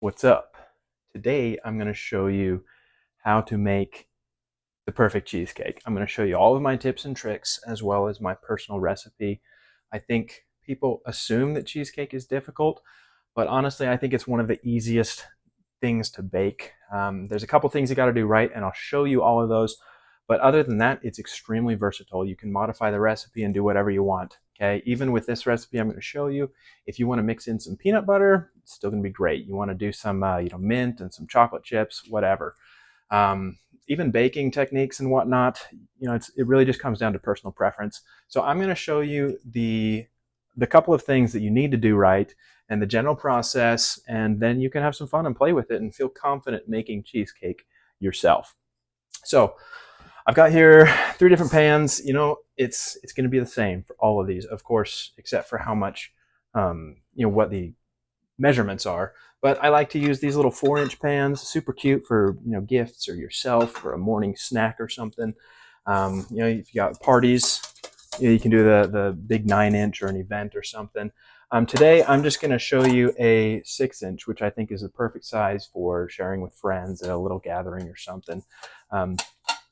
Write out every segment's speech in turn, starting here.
What's up? Today I'm going to show you how to make the perfect cheesecake. I'm going to show you all of my tips and tricks as well as my personal recipe. I think people assume that cheesecake is difficult, but honestly I think it's one of the easiest things to bake. There's a couple things you got to do right, and I'll show you all of those. But other than that, it's extremely versatile. You can modify the recipe and do whatever you want. Okay, even with this recipe I'm going to show you, if you want to mix in some peanut butter, it's still going to be great. You want to do some mint and some chocolate chips, whatever. Even baking techniques and whatnot, it really just comes down to personal preference. So I'm going to show you the couple of things that you need to do right and the general process, and then you can have some fun and play with it and feel confident making cheesecake yourself. So I've got here 3 different pans. It's going to be the same for all of these, of course, except for how much, what the measurements are. But I like to use these little 4-inch pans, super cute for gifts or yourself for a morning snack or something. If you got parties, you can do the big 9-inch or an event or something. Today I'm just going to show you a 6-inch, which I think is the perfect size for sharing with friends at a little gathering or something.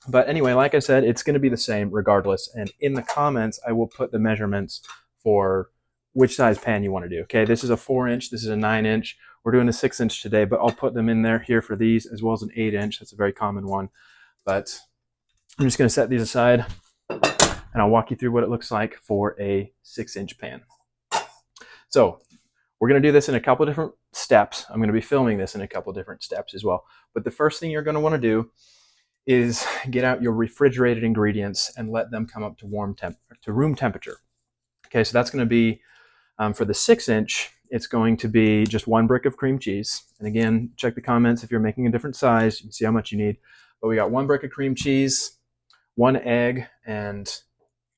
But anyway, like I said, it's going to be the same regardless. And in the comments, I will put the measurements for which size pan you want to do. Okay, this is a 4-inch, this is a 9-inch. We're doing a 6-inch today, but I'll put them in there here for these, as well as an 8-inch. That's a very common one. But I'm just going to set these aside, and I'll walk you through what it looks like for a 6-inch pan. So we're going to do this in a couple of different steps. I'm going to be filming this in a couple of different steps as well. But the first thing you're going to want to do is get out your refrigerated ingredients and let them come up to room temperature. Okay, so that's going to be, for the 6-inch, it's going to be just 1 brick of cream cheese. And again, check the comments if you're making a different size. You can see how much you need. But we got 1 brick of cream cheese, 1 egg, and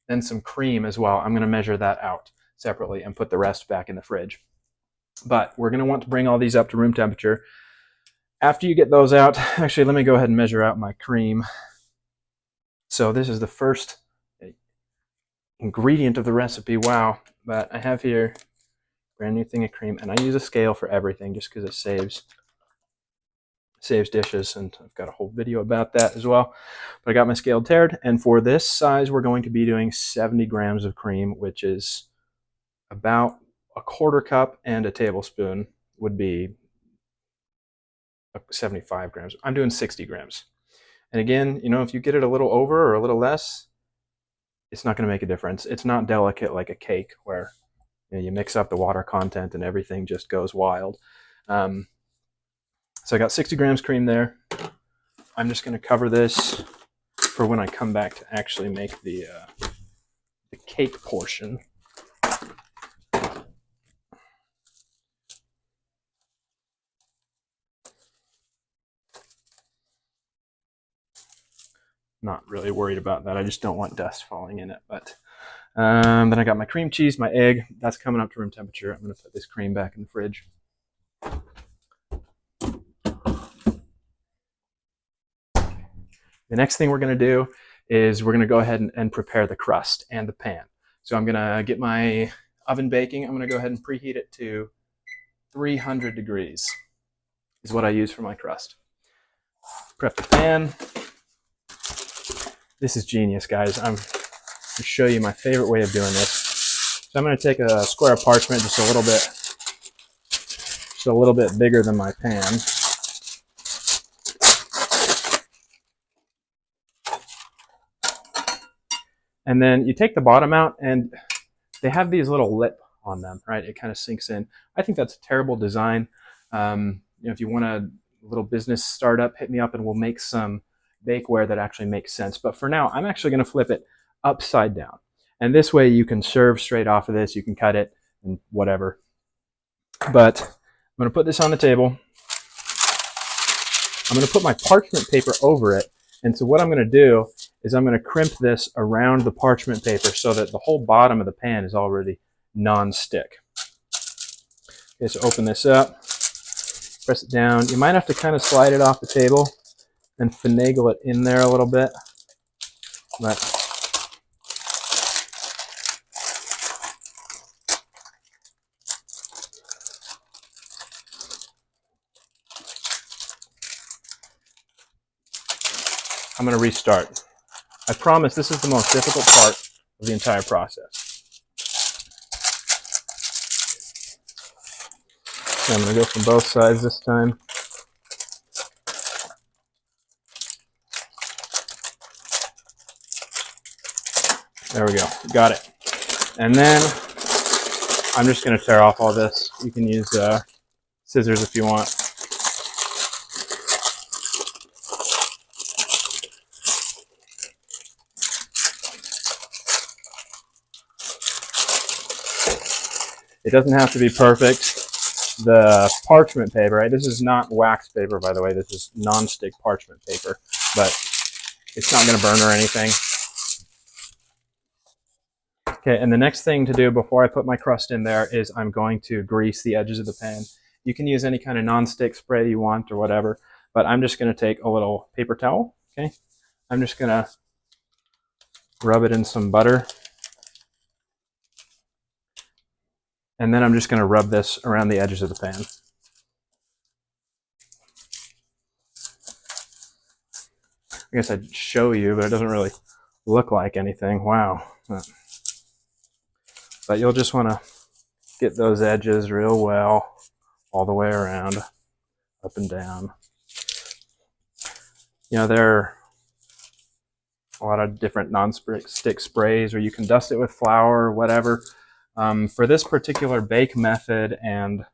then some cream as well. I'm going to measure that out separately and put the rest back in the fridge. But we're going to want to bring all these up to room temperature. After you get those out, actually, let me go ahead and measure out my cream. So this is the first ingredient of the recipe. Wow. But I have here a brand new thing of cream, and I use a scale for everything just because it saves dishes, and I've got a whole video about that as well. But I got my scale tared, and for this size, we're going to be doing 70 grams of cream, which is about a 1/4 cup, and a tablespoon would be 75 grams. I'm doing 60 grams. And again, if you get it a little over or a little less, it's not going to make a difference. It's not delicate like a cake where you mix up the water content and everything just goes wild. So I got 60 grams cream there. I'm just going to cover this for when I come back to actually make the cake portion. Not really worried about that. I just don't want dust falling in it. But then I got my cream cheese, my egg. That's coming up to room temperature. I'm going to put this cream back in the fridge. The next thing we're going to do is we're going to go ahead and prepare the crust and the pan. So I'm going to get my oven baking. I'm going to go ahead and preheat it to 300 degrees is what I use for my crust. Prep the pan. This is genius, guys. I'm going to show you my favorite way of doing this. So I'm going to take a square of parchment, just a little bit bigger than my pan. And then you take the bottom out, and they have these little lip on them, right? It kind of sinks in. I think that's a terrible design. If you want a little business startup, hit me up and we'll make some bakeware that actually makes sense. But for now, I'm actually going to flip it upside down. And this way you can serve straight off of this. You can cut it and whatever. But I'm going to put this on the table. I'm going to put my parchment paper over it. And so what I'm going to do is I'm going to crimp this around the parchment paper so that the whole bottom of the pan is already non-stick. Okay, so open this up, press it down. You might have to kind of slide it off the table and finagle it in there a little bit. But I'm going to restart. I promise this is the most difficult part of the entire process. So I'm going to go from both sides this time. There we go, got it. And then I'm just going to tear off all this. You can use scissors if you want. It doesn't have to be perfect. The parchment paper, right? This is not wax paper, by the way. This is non-stick parchment paper, but it's not going to burn or anything. Okay, and the next thing to do before I put my crust in there is I'm going to grease the edges of the pan. You can use any kind of non-stick spray you want or whatever, but I'm just going to take a little paper towel, okay? I'm just going to rub it in some butter. And then I'm just going to rub this around the edges of the pan. I guess I'd show you, but it doesn't really look like anything. Wow. But you'll just want to get those edges real well, all the way around, up and down. You know, there are a lot of different non-stick sprays, or you can dust it with flour or whatever. For this particular bake method and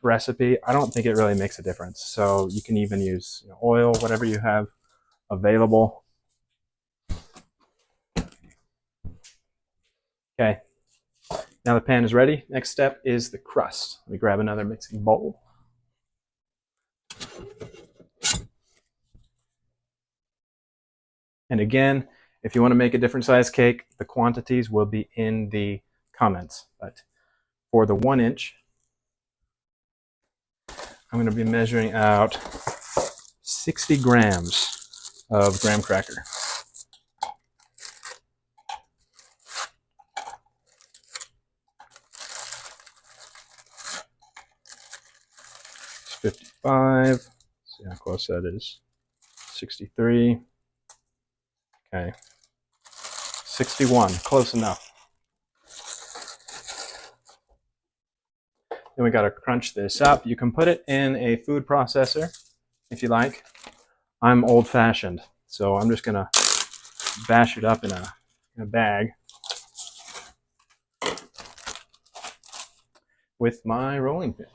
recipe, I don't think it really makes a difference. So you can even use oil, whatever you have available. Okay, now the pan is ready. Next step is the crust. Let me grab another mixing bowl. And again, if you want to make a different size cake, the quantities will be in the comments. But for the 1 inch, I'm going to be measuring out 60 grams of graham cracker. It's 55. See how close that is. 63. Okay. 61. Close enough. Then we got to crunch this up. You can put it in a food processor if you like. I'm old-fashioned, so I'm just going to bash it up in a bag with my rolling pin.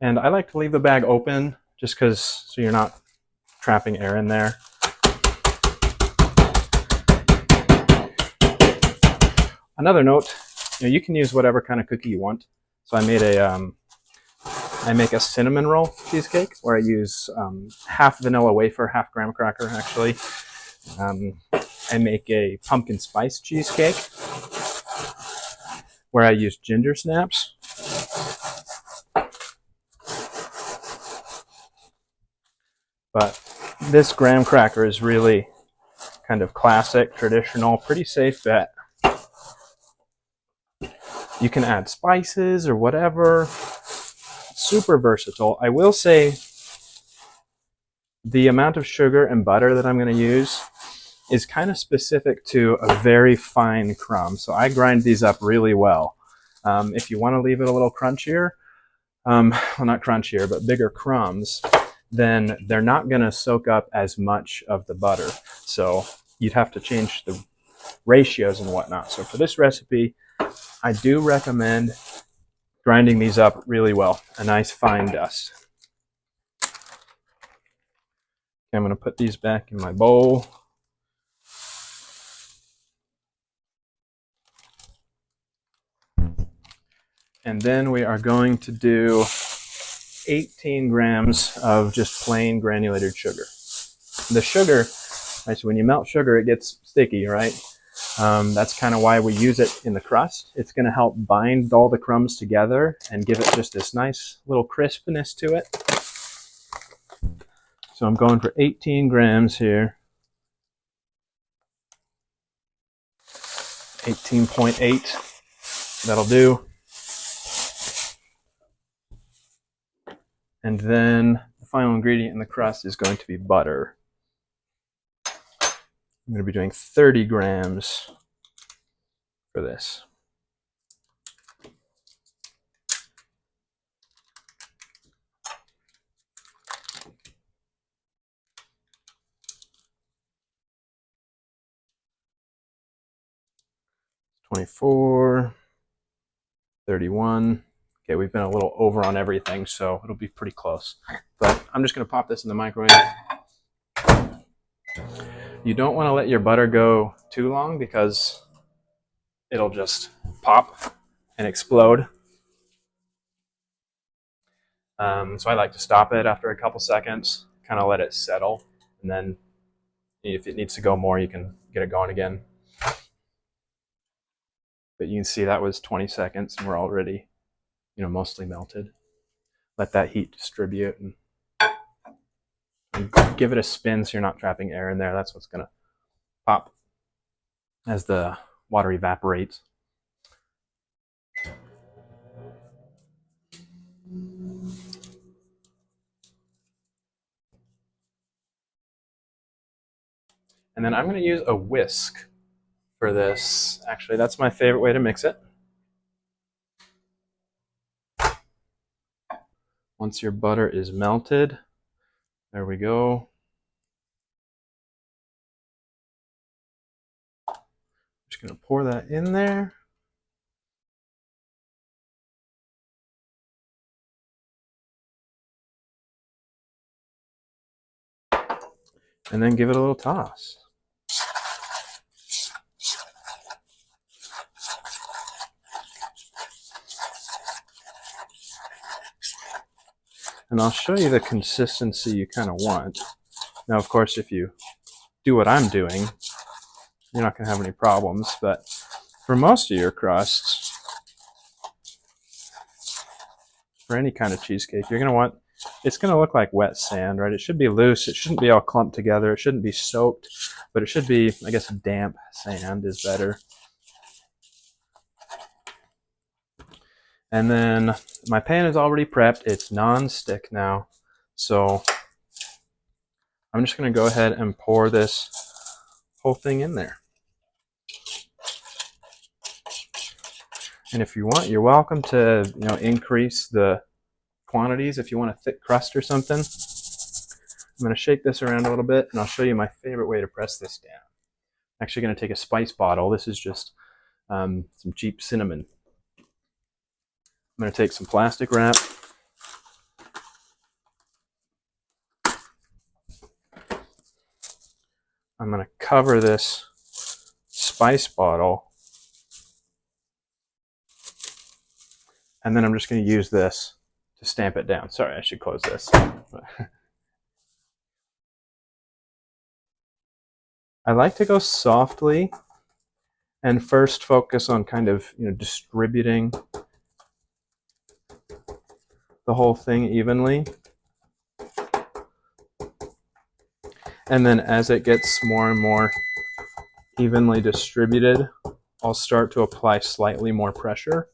And I like to leave the bag open just because so you're not trapping air in there. Another note, you can use whatever kind of cookie you want. So I made I make a cinnamon roll cheesecake where I use half vanilla wafer, half graham cracker actually. I make a pumpkin spice cheesecake where I use ginger snaps. But this graham cracker is really kind of classic, traditional, pretty safe bet. You can add spices or whatever. Super versatile. I will say the amount of sugar and butter that I'm going to use is kind of specific to a very fine crumb. So I grind these up really well. If you want to leave it a little crunchier, well, not crunchier, but bigger crumbs, then they're not going to soak up as much of the butter. So you'd have to change the ratios and whatnot. So for this recipe, I do recommend grinding these up really well, a nice fine dust. Okay, I'm going to put these back in my bowl. And then we are going to do 18 grams of just plain granulated sugar. The sugar, right, so when you melt sugar, it gets sticky, right? That's kind of why we use it in the crust. It's going to help bind all the crumbs together and give it just this nice little crispness to it. So I'm going for 18 grams here. 18.8. That'll do. And then the final ingredient in the crust is going to be butter. I'm going to be doing 30 grams for this. $24, $31. Okay, we've been a little over on everything, so it'll be pretty close. But I'm just going to pop this in the microwave. You don't want to let your butter go too long because it'll just pop and explode. So I like to stop it after a couple seconds, kind of let it settle, and then if it needs to go more, you can get it going again. But you can see that was 20 seconds and we're already, mostly melted. Let that heat distribute and give it a spin so you're not trapping air in there. That's what's going to pop as the water evaporates. And then I'm going to use a whisk for this. Actually, that's my favorite way to mix it. Once your butter is melted, there we go. Just going to pour that in there. And then give it a little toss. And I'll show you the consistency you kind of want. Now, of course, if you do what I'm doing, you're not going to have any problems. But for most of your crusts, for any kind of cheesecake, you're going to want, it's going to look like wet sand, right? It should be loose. It shouldn't be all clumped together. It shouldn't be soaked, but it should be, I guess, damp sand is better. And then my pan is already prepped. It's non-stick now. So I'm just going to go ahead and pour this whole thing in there. And if you want, you're welcome to, increase the quantities if you want a thick crust or something. I'm going to shake this around a little bit and I'll show you my favorite way to press this down. I'm actually going to take a spice bottle. This is just some cheap cinnamon. I'm going to take some plastic wrap. I'm going to cover this spice bottle. And then I'm just going to use this to stamp it down. Sorry, I should close this. I like to go softly and first focus on kind of, distributing the whole thing evenly. And then as it gets more and more evenly distributed, I'll start to apply slightly more pressure.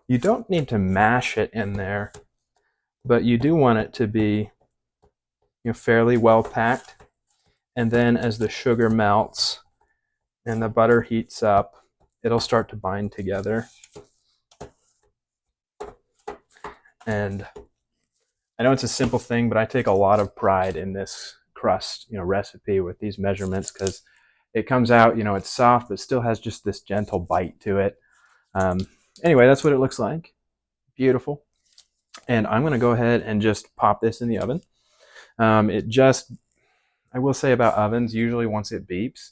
You don't need to mash it in there, but you do want it to be, fairly well packed. And then as the sugar melts and the butter heats up, it'll start to bind together. And I know it's a simple thing, but I take a lot of pride in this crust, recipe with these measurements because it comes out, it's soft, but still has just this gentle bite to it. Anyway, that's what it looks like. Beautiful. And I'm going to go ahead and just pop this in the oven. I will say about ovens, usually once it beeps,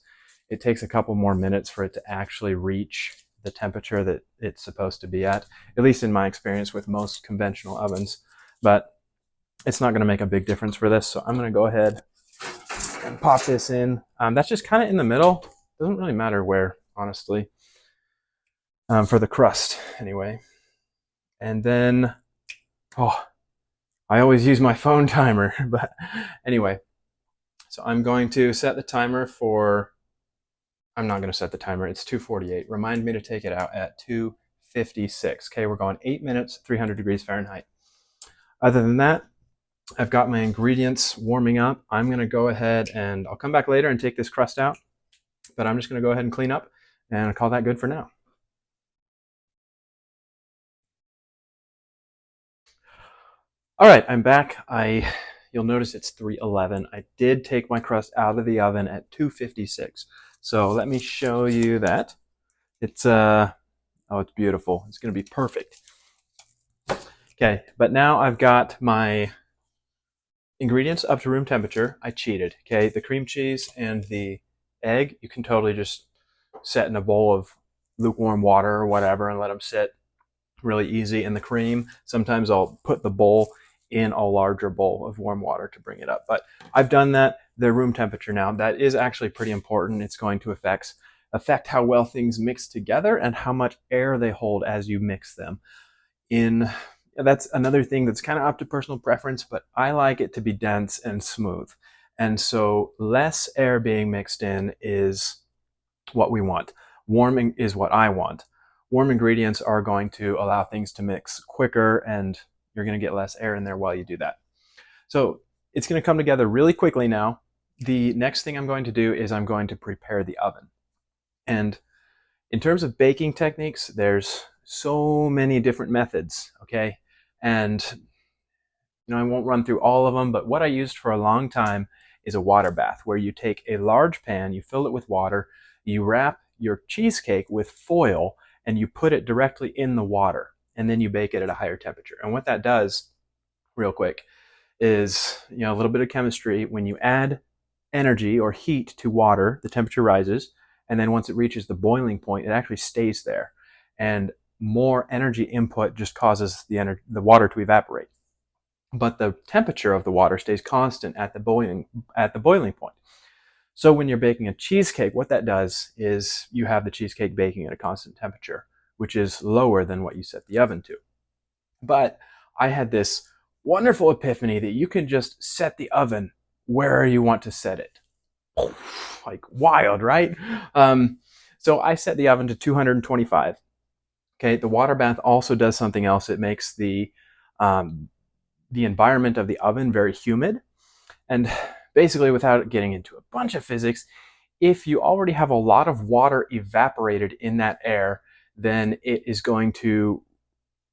it takes a couple more minutes for it to actually reach the temperature that it's supposed to be at least in my experience with most conventional ovens. But it's not going to make a big difference for this. So I'm going to go ahead and pop this in. That's just kind of in the middle. Doesn't really matter where, honestly, for the crust anyway. And then, I always use my phone timer, but anyway. So I'm going to set the timer for, I'm not going to set the timer. It's 2:48. Remind me to take it out at 2:56. Okay, we're going 8 minutes, 300 degrees Fahrenheit. Other than that, I've got my ingredients warming up. I'm going to go ahead and I'll come back later and take this crust out, but I'm just going to go ahead and clean up and call that good for now. All right, I'm back. You'll notice it's 3:11. I did take my crust out of the oven at 256. So let me show you that. It's oh, it's beautiful. It's going to be perfect. Okay, but now I've got my ingredients up to room temperature. I cheated. Okay, the cream cheese and the egg, you can totally just set in a bowl of lukewarm water or whatever and let them sit really easy. And the cream, sometimes I'll put the bowl in a larger bowl of warm water to bring it up. But I've done that. They're room temperature now. That is actually pretty important. It's going to affect how well things mix together and how much air they hold as you mix them. That's another thing that's kind of up to personal preference, but I like it to be dense and smooth. And so less air being mixed in is what we want. Warming is what I want. Warm ingredients are going to allow things to mix quicker, and you're going to get less air in there while you do that. So it's going to come together really quickly now. The next thing I'm going to do is I'm going to prepare the oven. And in terms of baking techniques, there's so many different methods, okay? And I won't run through all of them, but what I used for a long time is a water bath, where you take a large pan, you fill it with water, you wrap your cheesecake with foil, and you put it directly in the water, and then you bake it at a higher temperature. And what that does, real quick, is a little bit of chemistry. When you add energy or heat to water, the temperature rises, and then once it reaches the boiling point, it actually stays there. And more energy input just causes the water to evaporate. But the temperature of the water stays constant at the boiling point. So when you're baking a cheesecake, what that does is you have the cheesecake baking at a constant temperature, which is lower than what you set the oven to. But I had this wonderful epiphany that you can just set the oven where you want to set it. Like wild, right? So I set the oven to 225. Okay, the water bath also does something else. It makes the environment of the oven very humid. And basically, without getting into a bunch of physics, if you already have a lot of water evaporated in that air, then it is going to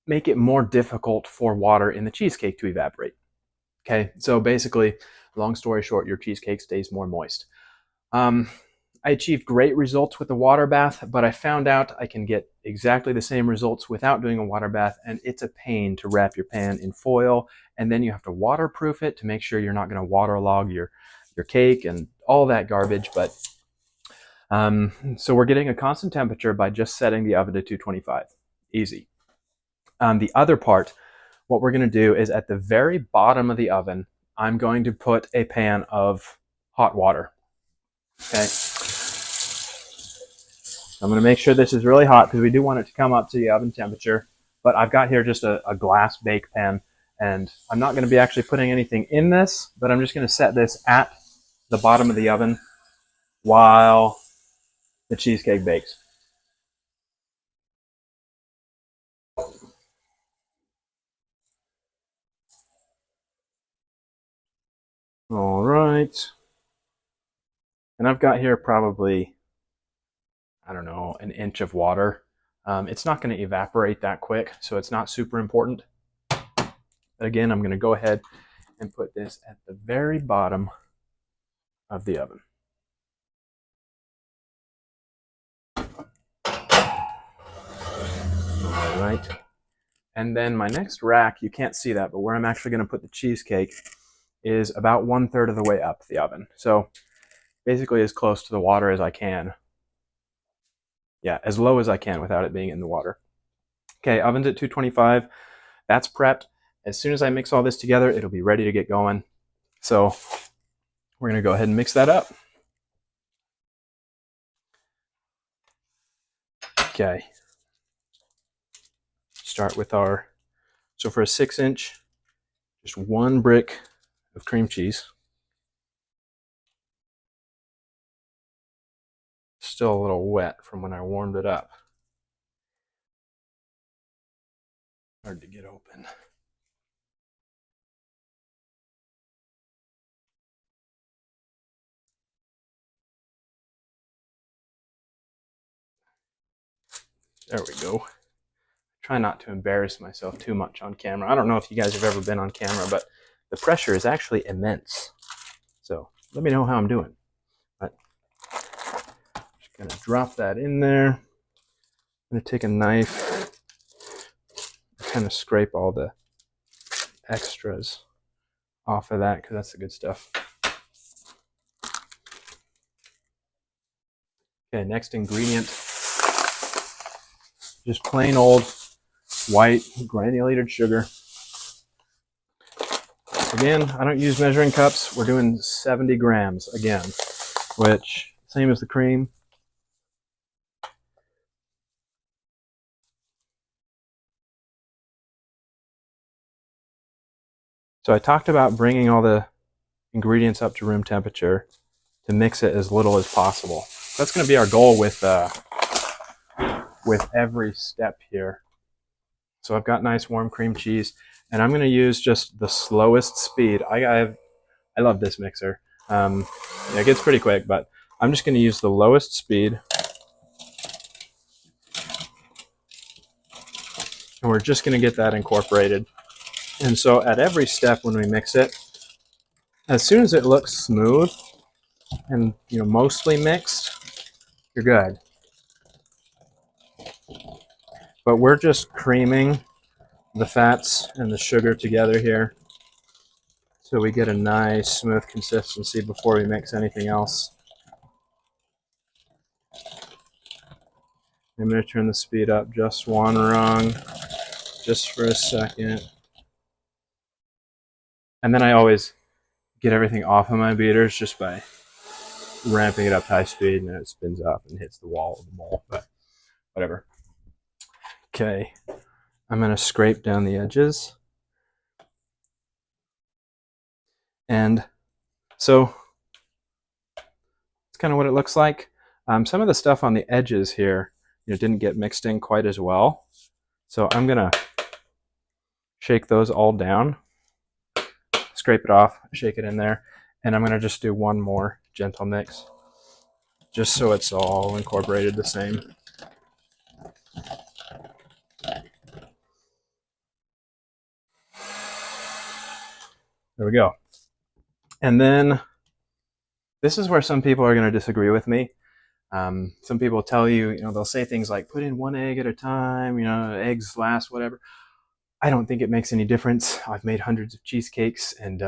make it more difficult for water in the cheesecake to evaporate. Okay, so basically, long story short, your cheesecake stays more moist. I achieved great results with the water bath, but I found out I can get exactly the same results without doing a water bath, and it's a pain to wrap your pan in foil, and then you have to waterproof it to make sure you're not going to waterlog your cake and all that garbage. But so we're getting a constant temperature by just setting the oven to 225. Easy. The other part, what we're going to do is at the very bottom of the oven, I'm going to put a pan of hot water. Okay. I'm going to make sure this is really hot because we do want it to come up to the oven temperature. But I've got here just a glass bake pan, and I'm not going to be actually putting anything in this, but I'm just going to set this at the bottom of the oven while the cheesecake bakes. All right. And I've got here probably, I don't know, an inch of water. It's not going to evaporate that quick, so it's not super important. Again, I'm going to go ahead and put this at the very bottom of the oven. All right. And then my next rack, you can't see that, but where I'm actually going to put the cheesecake is about 1/3 of the way up the oven. So basically as close to the water as I can. Yeah, as low as I can without it being in the water. Okay, oven's at 225. That's prepped. As soon as I mix all this together, it'll be ready to get going. So we're going to go ahead and mix that up. Okay. Start with so for a 6-inch, just 1 brick of cream cheese. Still a little wet from when I warmed it up. Hard to get open. There we go. Try not to embarrass myself too much on camera. I don't know if you guys have ever been on camera, but the pressure is actually immense. So let me know how I'm doing. But just gonna drop that in there. I'm gonna take a knife, kind of scrape all the extras off of that because that's the good stuff. Okay, next ingredient, just plain old white granulated sugar. Again, I don't use measuring cups. We're doing 70 grams again, which same as the cream. So I talked about bringing all the ingredients up to room temperature to mix it as little as possible. That's going to be our goal with every step here. So I've got nice warm cream cheese, and I'm going to use just the slowest speed. I love this mixer. Yeah, it gets pretty quick, but I'm just going to use the lowest speed. And we're just going to get that incorporated. And so at every step when we mix it, as soon as it looks smooth and mostly mixed, you're good. But we're just creaming the fats and the sugar together here so we get a nice smooth consistency before we mix anything else. I'm going to turn the speed up just one rung, just for a second. And then I always get everything off of my beaters just by ramping it up to high speed, and then it spins up and hits the wall of the mold, but whatever. Okay, I'm going to scrape down the edges. And so it's kind of what it looks like. Some of the stuff on the edges here didn't get mixed in quite as well. So I'm going to shake those all down, scrape it off, shake it in there, and I'm going to just do one more gentle mix, just so it's all incorporated the same. There we go. And then this is where some people are going to disagree with me. Some people tell you, they'll say things like, put in one egg at a time, eggs last, whatever. I don't think it makes any difference. I've made hundreds of cheesecakes, and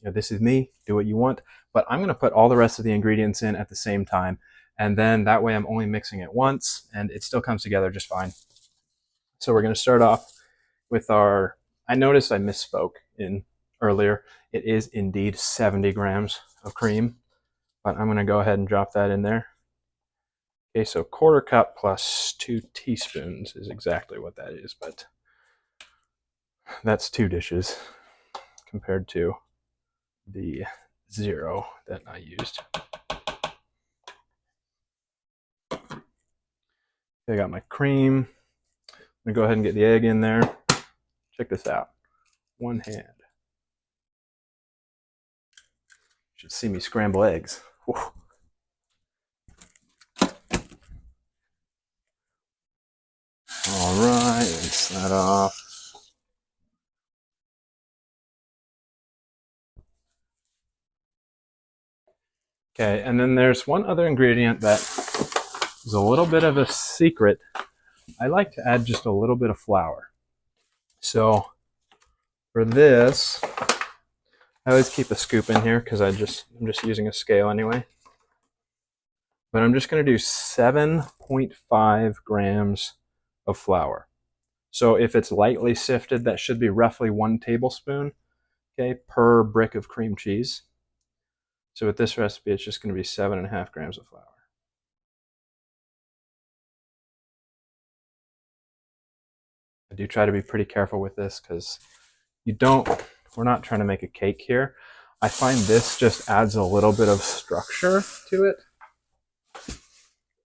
this is me. Do what you want. But I'm going to put all the rest of the ingredients in at the same time. And then that way I'm only mixing it once, and it still comes together just fine. So we're going to start off with our, I noticed I misspoke in earlier. It is indeed 70 grams of cream, but I'm going to go ahead and drop that in there. Okay, so 1/4 cup plus 2 teaspoons is exactly what that is, but that's 2 dishes compared to the 0 that I used. I got my cream. I'm going to go ahead and get the egg in there. Check this out. One hand. You should see me scramble eggs. Whew. All right, rinse that off. Okay, and then there's one other ingredient that is a little bit of a secret. I like to add just a little bit of flour. So for this, I always keep a scoop in here because I'm just using a scale anyway. But I'm just going to do 7.5 grams of flour. So if it's lightly sifted, that should be roughly 1 tablespoon, okay, per brick of cream cheese. So with this recipe, it's just going to be 7.5 grams of flour. I do try to be pretty careful with this because we're not trying to make a cake here. I find this just adds a little bit of structure to it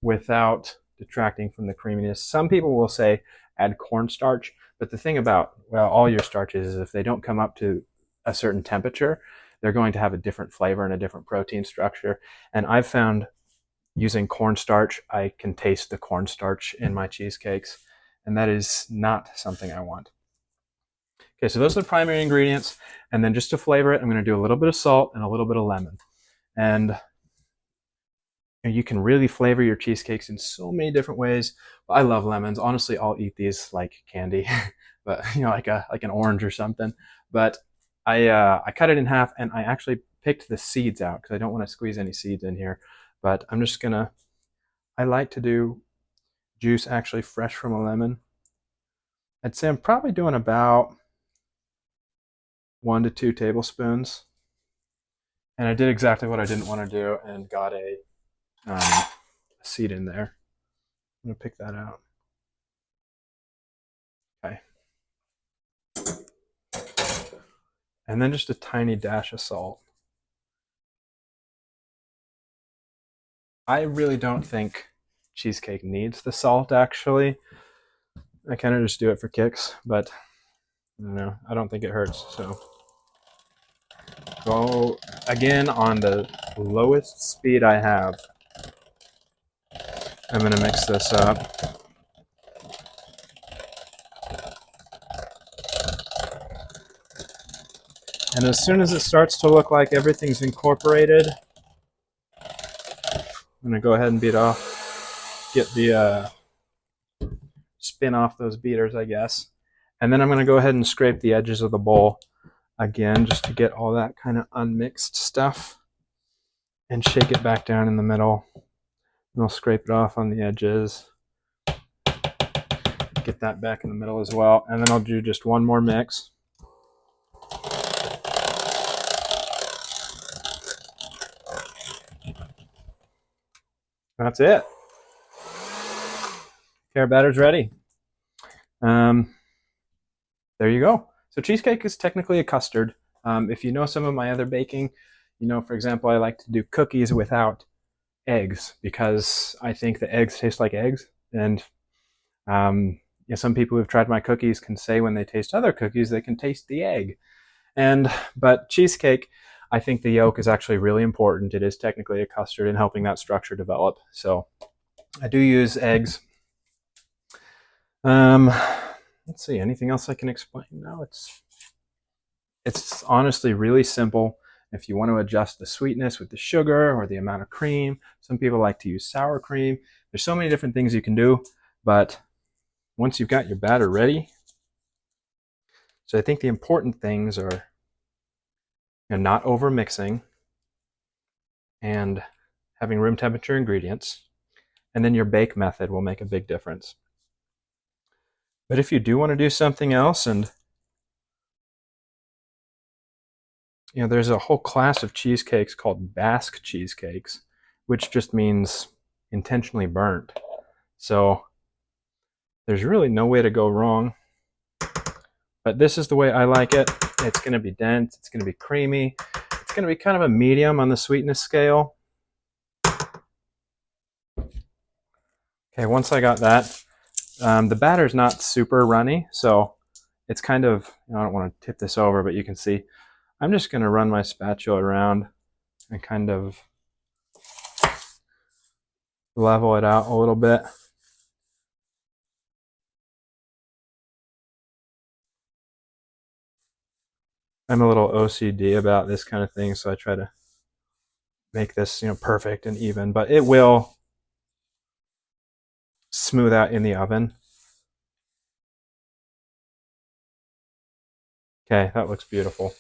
without detracting from the creaminess. Some people will say add cornstarch, but the thing about, well, all your starches is if they don't come up to a certain temperature, they're going to have a different flavor and a different protein structure. And I've found using cornstarch, I can taste the cornstarch in my cheesecakes, and that is not something I want. Okay, so those are the primary ingredients, and then just to flavor it, I'm going to do a little bit of salt and a little bit of lemon. And you can really flavor your cheesecakes in so many different ways. But I love lemons. Honestly, I'll eat these like candy, but like an orange or something. But I cut it in half, and I actually picked the seeds out because I don't want to squeeze any seeds in here. But I'm just gonna. I like to do juice actually fresh from a lemon. I'd say I'm probably doing about 1 to 2 tablespoons. And I did exactly what I didn't want to do and got a seed in there. I'm gonna pick that out. Okay. And then just a tiny dash of salt. I really don't think cheesecake needs the salt, actually. I kind of just do it for kicks, but I don't think it hurts. So go again on the lowest speed I have. I'm gonna mix this up. And as soon as it starts to look like everything's incorporated, I'm gonna go ahead and beat off, get the spin off those beaters, I guess. And then I'm gonna go ahead and scrape the edges of the bowl again, just to get all that kind of unmixed stuff, and shake it back down in the middle. And I'll scrape it off on the edges. Get that back in the middle as well. And then I'll do just one more mix. That's it. Okay, our batter's ready. There you go. So cheesecake is technically a custard. If you know some of my other baking, for example, I like to do cookies without eggs because I think the eggs taste like eggs. And some people who've tried my cookies can say when they taste other cookies, they can taste the egg. But cheesecake, I think the yolk is actually really important. It is technically a custard in helping that structure develop. So I do use eggs. Let's see, anything else I can explain? No, it's honestly really simple. If you want to adjust the sweetness with the sugar or the amount of cream, some people like to use sour cream. There's so many different things you can do, but once you've got your batter ready, so I think the important things are not over mixing and having room temperature ingredients, and then your bake method will make a big difference. But if you do want to do something else, and there's a whole class of cheesecakes called Basque cheesecakes, which just means intentionally burnt. So there's really no way to go wrong. But this is the way I like it. It's going to be dense. It's going to be creamy. It's going to be kind of a medium on the sweetness scale. Okay, once I got that, the batter's not super runny, so it's kind of, I don't want to tip this over, but you can see, I'm just going to run my spatula around and kind of level it out a little bit. I'm a little OCD about this kind of thing, so I try to make this, perfect and even, but it will smooth out in the oven. Okay, that looks beautiful.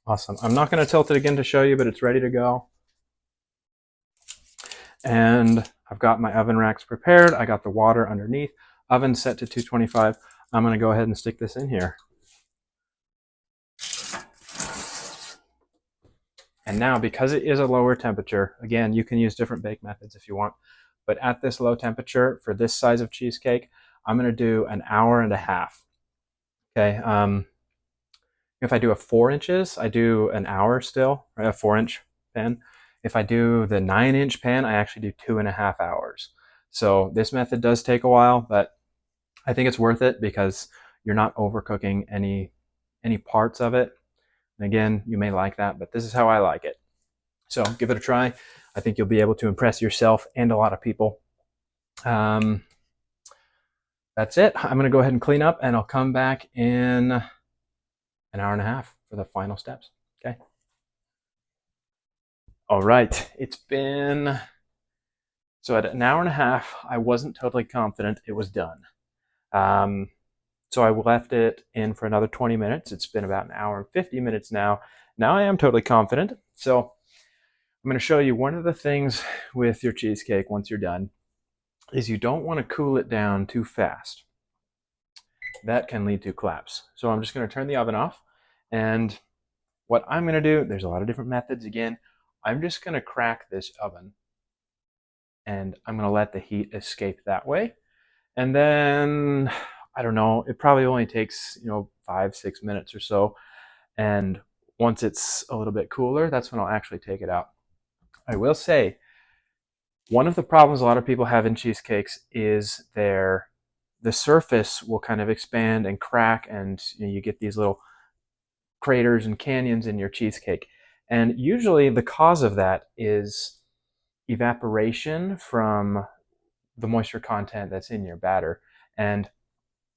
Awesome. I'm not going to tilt it again to show you, but it's ready to go. And I've got my oven racks prepared. I got the water underneath. Oven set to 225. I'm going to go ahead and stick this in here. And now, because it is a lower temperature, again, you can use different bake methods if you want, but at this low temperature for this size of cheesecake, I'm going to do an hour and a half. Okay. If I do a 4 inches, I do an hour still, right? A 4-inch pan. If I do the 9-inch pan, I actually do 2.5 hours. So this method does take a while, but I think it's worth it because you're not overcooking any parts of it. And again, you may like that, but this is how I like it. So give it a try. I think you'll be able to impress yourself and a lot of people. That's it. I'm going to go ahead and clean up, and I'll come back in an hour and a half for the final steps. Okay. All right. It's been, so at an hour and a half, I wasn't totally confident it was done. So I left it in for another 20 minutes. It's been about an hour and 50 minutes now. Now I am totally confident. So I'm going to show you one of the things with your cheesecake once you're done is you don't want to cool it down too fast. That can lead to collapse. So I'm just going to turn the oven off, and what I'm going to do, there's a lot of different methods again. I'm just going to crack this oven, and I'm going to let the heat escape that way. And then, I don't know, it probably only takes, 5-6 minutes or so. And once it's a little bit cooler, that's when I'll actually take it out. I will say, one of the problems a lot of people have in cheesecakes is the surface will kind of expand and crack, and you get these little craters and canyons in your cheesecake. And usually the cause of that is evaporation from the moisture content that's in your batter. And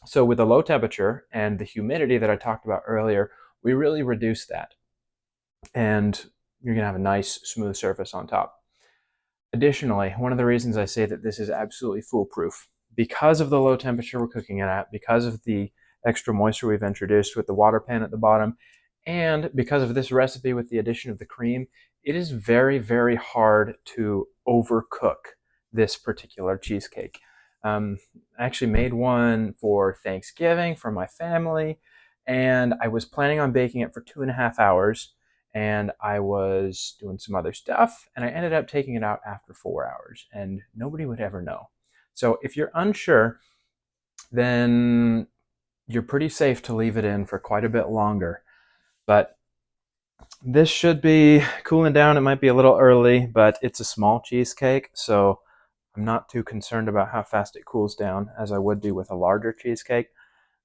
so with the low temperature and the humidity that I talked about earlier, we really reduce that. And you're going to have a nice smooth surface on top. Additionally, one of the reasons I say that this is absolutely foolproof, because of the low temperature we're cooking it at, because of the extra moisture we've introduced with the water pan at the bottom, and because of this recipe with the addition of the cream, it is very, very hard to overcook this particular cheesecake. I actually made one for Thanksgiving for my family, and I was planning on baking it for 2.5 hours, and I was doing some other stuff, and I ended up taking it out after 4 hours, and nobody would ever know. So if you're unsure, then you're pretty safe to leave it in for quite a bit longer. But this should be cooling down. It might be a little early, but it's a small cheesecake, so I'm not too concerned about how fast it cools down as I would be with a larger cheesecake.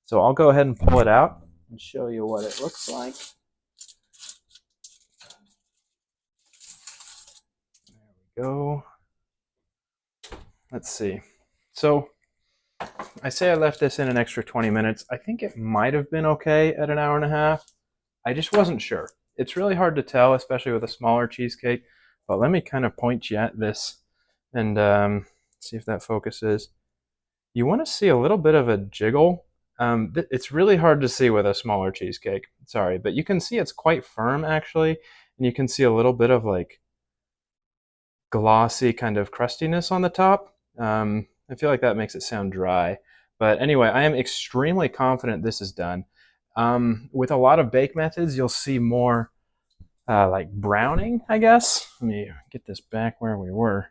So I'll go ahead and pull it out and show you what it looks like. There we go. Let's see. So I say I left this in an extra 20 minutes. I think it might have been okay at an hour and a half. I just wasn't sure. It's really hard to tell, especially with a smaller cheesecake. But let me kind of point you at this and see if that focuses. You want to see a little bit of a jiggle. It's really hard to see with a smaller cheesecake. Sorry, but you can see it's quite firm actually, and you can see a little bit of like glossy kind of crustiness on the top. I feel like that makes it sound dry. But anyway, I am extremely confident this is done. With a lot of bake methods, you'll see more like browning, I guess. Let me get this back where we were.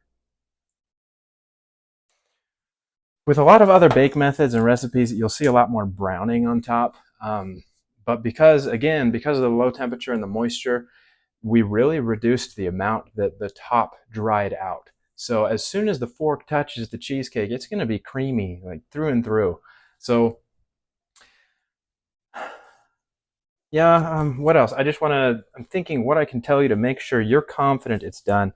With a lot of other bake methods and recipes, you'll see a lot more browning on top. But because of the low temperature and the moisture, we really reduced the amount that the top dried out. So as soon as the fork touches the cheesecake, it's going to be creamy, like through and through. So yeah, what else? I'm thinking what I can tell you to make sure you're confident it's done.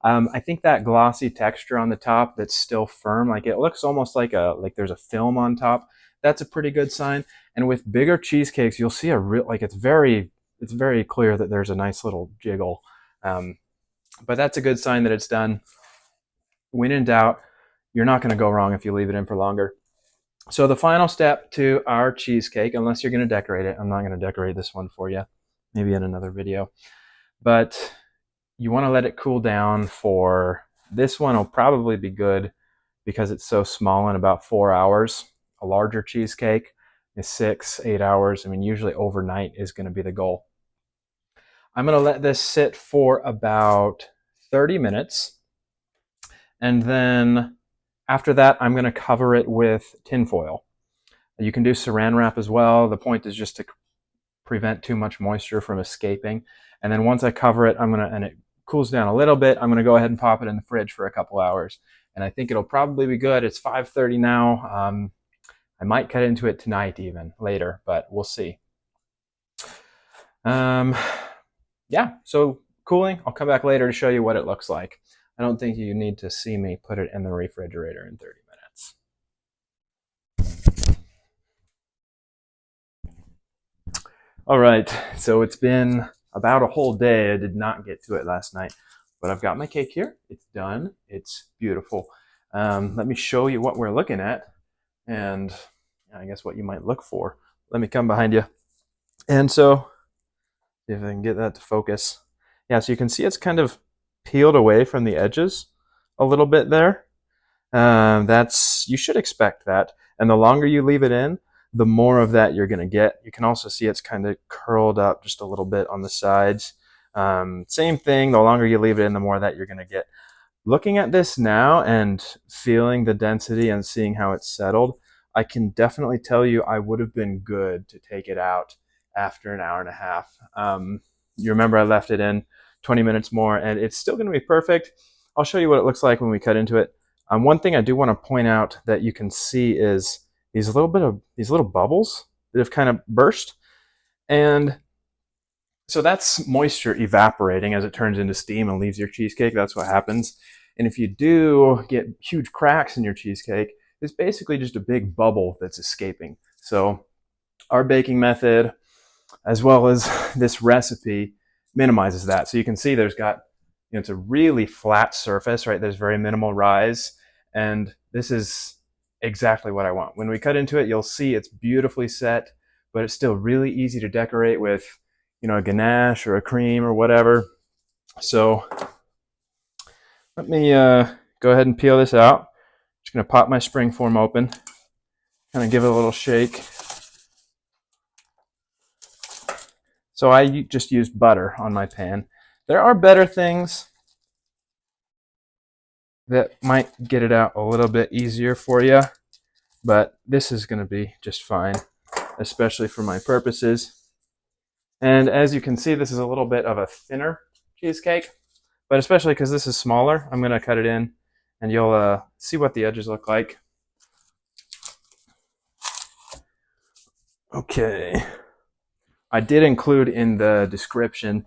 I think that glossy texture on the top that's still firm, like it looks almost like there's a film on top. That's a pretty good sign. And with bigger cheesecakes, you'll see it's very clear that there's a nice little jiggle. But that's a good sign that it's done. When in doubt, you're not going to go wrong if you leave it in for longer. So the final step to our cheesecake, unless you're going to decorate it, I'm not going to decorate this one for you, maybe in another video, but you want to let it cool down for, this one will probably be good because it's so small, in about 4 hours. A larger cheesecake is 6-8 hours. I mean, usually overnight is going to be the goal. I'm going to let this sit for about 30 minutes. And then after that, I'm going to cover it with tinfoil. You can do saran wrap as well. The point is just to prevent too much moisture from escaping. And then once I cover it, and it cools down a little bit, I'm going to go ahead and pop it in the fridge for a couple hours. And I think it'll probably be good. It's 5:30 now. I might cut into it tonight even later, but we'll see. Yeah, so cooling. I'll come back later to show you what it looks like. I don't think you need to see me put it in the refrigerator in 30 minutes. All right, so it's been about a whole day. I did not get to it last night, but I've got my cake here. It's done. It's beautiful. Let me show you what we're looking at, and I guess what you might look for. Let me come behind you. And so, if I can get that to focus. Yeah, so you can see it's kind of peeled away from the edges a little bit there. You should expect that. And the longer you leave it in, the more of that you're going to get. You can also see it's kind of curled up just a little bit on the sides. Same thing, the longer you leave it in, the more of that you're going to get. Looking at this now and feeling the density and seeing how it's settled, I can definitely tell you I would have been good to take it out after an hour and a half. You remember I left it in 20 minutes more, and it's still going to be perfect. I'll show you what it looks like when we cut into it. One thing I do want to point out that you can see is these little bubbles that have kind of burst, and so that's moisture evaporating as it turns into steam and leaves your cheesecake. That's what happens. And if you do get huge cracks in your cheesecake, it's basically just a big bubble that's escaping. So our baking method, as well as this recipe, minimizes that. So you can see it's a really flat surface, right? There's very minimal rise. And this is exactly what I want. When we cut into it, you'll see it's beautifully set, but it's still really easy to decorate with, a ganache or a cream or whatever. So let me go ahead and peel this out. Just going to pop my spring form open, kind of give it a little shake. So I just used butter on my pan. There are better things that might get it out a little bit easier for you, but this is going to be just fine, especially for my purposes. And as you can see, this is a little bit of a thinner cheesecake, but especially because this is smaller, I'm going to cut it in, and you'll see what the edges look like. Okay. I did include in the description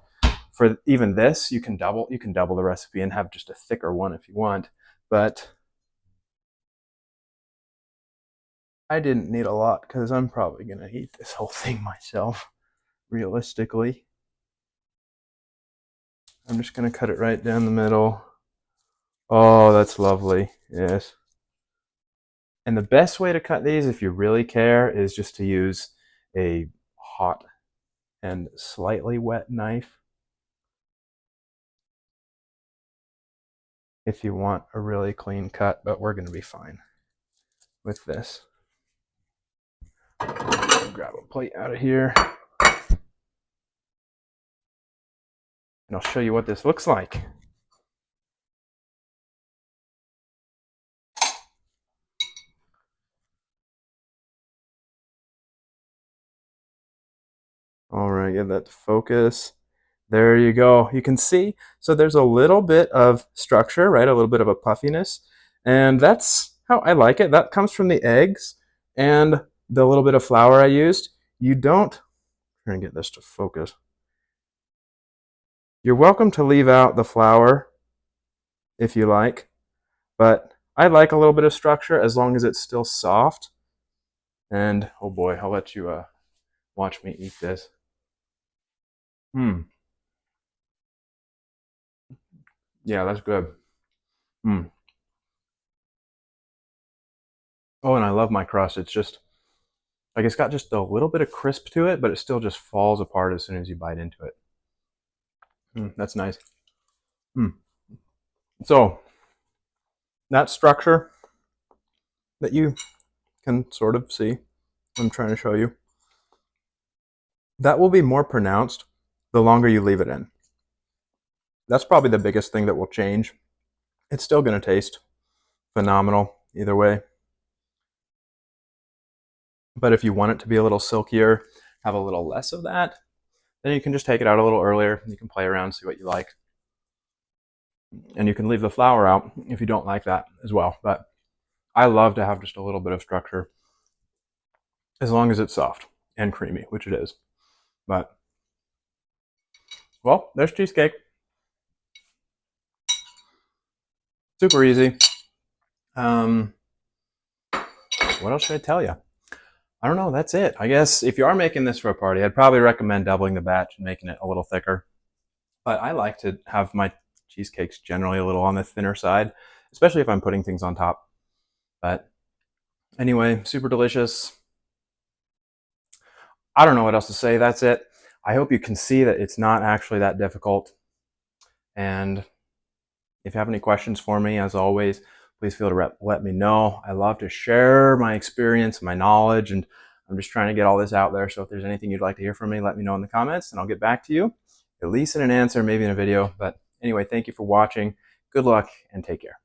for even this, you can double the recipe and have just a thicker one if you want, but I didn't need a lot because I'm probably going to eat this whole thing myself, realistically. I'm just going to cut it right down the middle. Oh, that's lovely. Yes. And the best way to cut these, if you really care, is just to use a hot and slightly wet knife if you want a really clean cut, but we're going to be fine with this. Grab a plate out of here, and I'll show you what this looks like. All right, get that to focus. There you go. You can see, so there's a little bit of structure, right? A little bit of a puffiness. And that's how I like it. That comes from the eggs and the little bit of flour I used. You don't, I'm trying to get this to focus. You're welcome to leave out the flour if you like, but I like a little bit of structure as long as it's still soft. And oh boy, I'll let you watch me eat this. Yeah, that's good. Oh, and I love my crust. It's just like it's got just a little bit of crisp to it, but it still just falls apart as soon as you bite into it. That's nice. So that structure that you can sort of see, I'm trying to show you, that will be more pronounced the longer you leave it in. That's probably the biggest thing that will change. It's still going to taste phenomenal either way. But if you want it to be a little silkier, have a little less of that, then you can just take it out a little earlier. You can play around, see what you like. And you can leave the flour out if you don't like that as well. But I love to have just a little bit of structure as long as it's soft and creamy, which it is. But, well, there's cheesecake. Super easy. What else should I tell you? I don't know. That's it. I guess if you are making this for a party, I'd probably recommend doubling the batch and making it a little thicker. But I like to have my cheesecakes generally a little on the thinner side, especially if I'm putting things on top. But anyway, super delicious. I don't know what else to say. That's it. I hope you can see that it's not actually that difficult. And if you have any questions for me, as always, please feel to let me know. I love to share my experience, my knowledge, and I'm just trying to get all this out there. So if there's anything you'd like to hear from me, let me know in the comments and I'll get back to you, at least in an answer, maybe in a video. But anyway, thank you for watching. Good luck and take care.